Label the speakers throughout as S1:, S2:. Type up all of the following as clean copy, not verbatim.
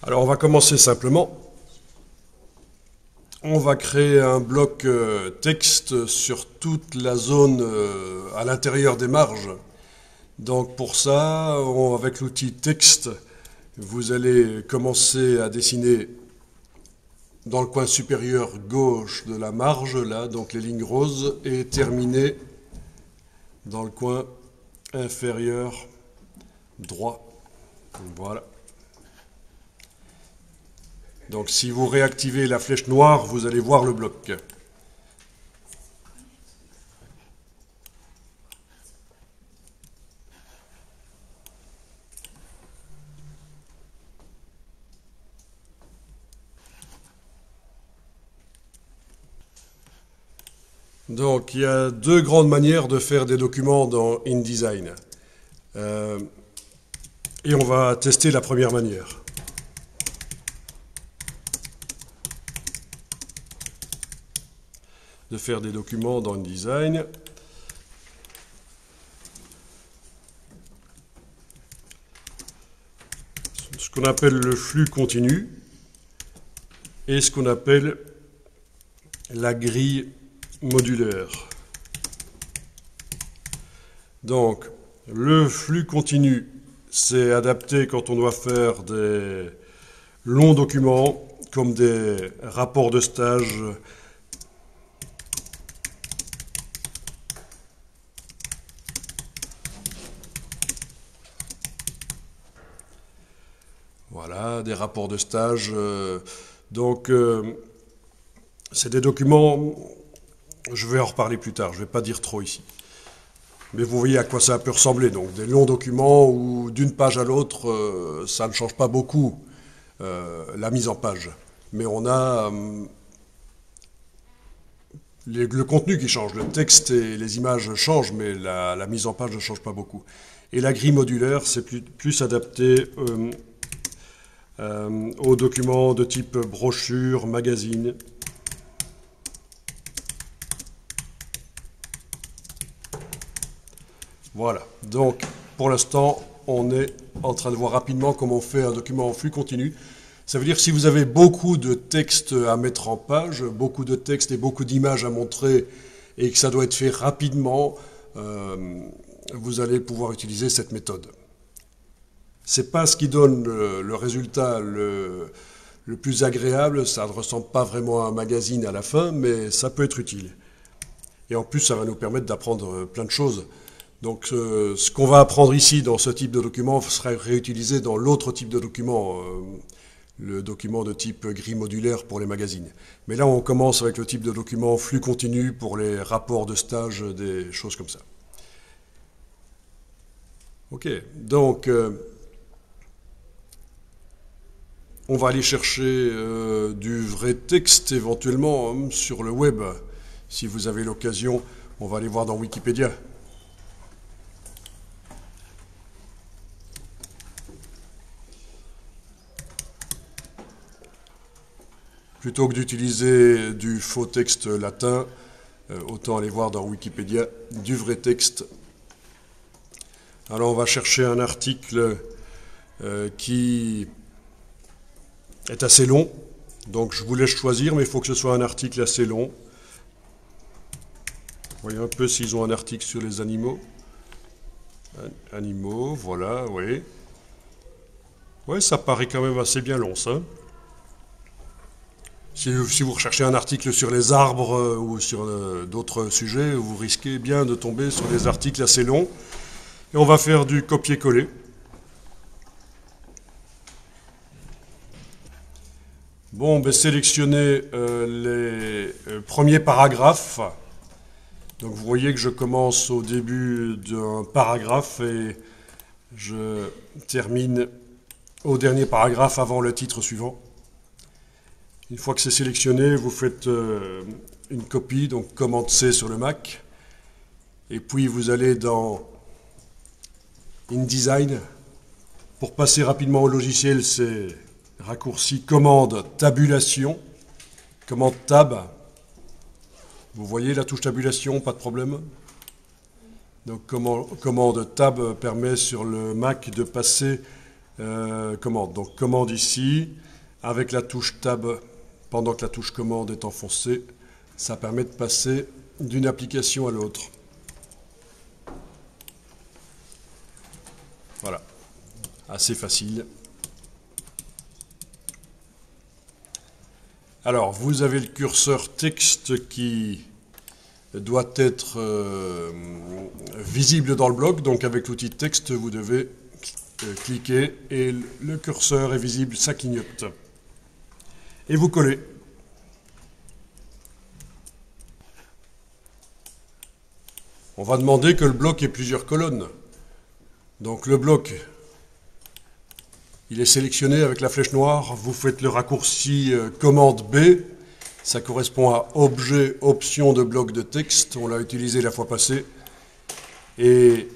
S1: Alors on va commencer simplement. On va créer un bloc texte sur toute la zone à l'intérieur des marges. Donc pour ça, avec l'outil texte, vous allez commencer à dessiner dans le coin supérieur gauche de la marge, là, donc les lignes roses, et terminer dans le coin inférieur droit. Voilà. Donc si vous réactivez la flèche noire, vous allez voir le bloc. Donc il y a deux grandes manières de faire des documents dans InDesign. Et on va tester la première manière. De faire des documents dans InDesign. Ce qu'on appelle le flux continu et ce qu'on appelle la grille modulaire. Donc, le flux continu, c'est adapté quand on doit faire des longs documents, comme des rapports de stage, voilà, des rapports de stage. C'est des documents, je vais en reparler plus tard, je ne vais pas dire trop ici. Mais vous voyez à quoi ça peut ressembler. Donc des longs documents où d'une page à l'autre, ça ne change pas beaucoup la mise en page. Mais on a le contenu qui change, le texte et les images changent, mais la mise en page ne change pas beaucoup. Et la grille modulaire, c'est plus adapté aux documents de type brochure, magazine. Voilà, donc pour l'instant, on est en train de voir rapidement comment on fait un document en flux continu. Ça veut dire que si vous avez beaucoup de texte à mettre en page, beaucoup de texte et beaucoup d'images à montrer, et que ça doit être fait rapidement, vous allez pouvoir utiliser cette méthode. C'est pas ce qui donne le résultat le plus agréable, ça ne ressemble pas vraiment à un magazine à la fin, mais ça peut être utile. Et en plus, ça va nous permettre d'apprendre plein de choses. Donc ce qu'on va apprendre ici dans ce type de document sera réutilisé dans l'autre type de document, le document de type grille modulaire pour les magazines. Mais là, on commence avec le type de document flux continu pour les rapports de stage, des choses comme ça. Ok, donc on va aller chercher du vrai texte éventuellement sur le web. Si vous avez l'occasion, on va aller voir dans Wikipédia. Plutôt que d'utiliser du faux texte latin, autant aller voir dans Wikipédia du vrai texte. Alors on va chercher un article qui est assez long, donc je vous laisse choisir, mais il faut que ce soit un article assez long. Voyez un peu s'ils ont un article sur les animaux. Animaux, voilà, oui. Oui, ça paraît quand même assez bien long, ça. Si vous recherchez un article sur les arbres ou sur d'autres sujets, vous risquez bien de tomber sur des articles assez longs. Et on va faire du copier-coller. Bon, ben, sélectionnez les premiers paragraphes. Donc vous voyez que je commence au début d'un paragraphe et je termine au dernier paragraphe avant le titre suivant. Une fois que c'est sélectionné, vous faites une copie, donc commande C sur le Mac. Et puis vous allez dans InDesign. Pour passer rapidement au logiciel, c'est raccourci commande tabulation, commande tab. Vous voyez la touche tabulation, pas de problème. Donc commande tab permet sur le Mac de passer commande. Donc commande ici, avec la touche Tab, pendant que la touche commande est enfoncée, ça permet de passer d'une application à l'autre. Voilà, assez facile. Alors, vous avez le curseur texte qui doit être visible dans le bloc. Donc, avec l'outil texte, vous devez cliquer et le curseur est visible, ça clignote. Et vous collez. On va demander que le bloc ait plusieurs colonnes. Donc, le bloc, il est sélectionné avec la flèche noire. Vous faites le raccourci commande B. Ça correspond à objet, option de bloc de texte. On l'a utilisé la fois passée. Et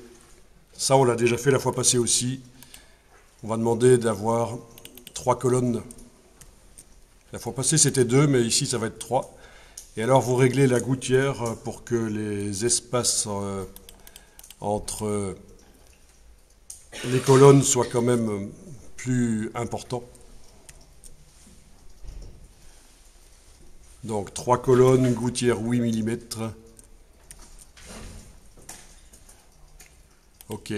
S1: ça, on l'a déjà fait la fois passée aussi. On va demander d'avoir 3 colonnes. La fois passée, c'était 2, mais ici, ça va être 3. Et alors, vous réglez la gouttière pour que les espaces entre les colonnes soient quand même plus importants. Donc 3 colonnes, gouttière 8 mm. OK.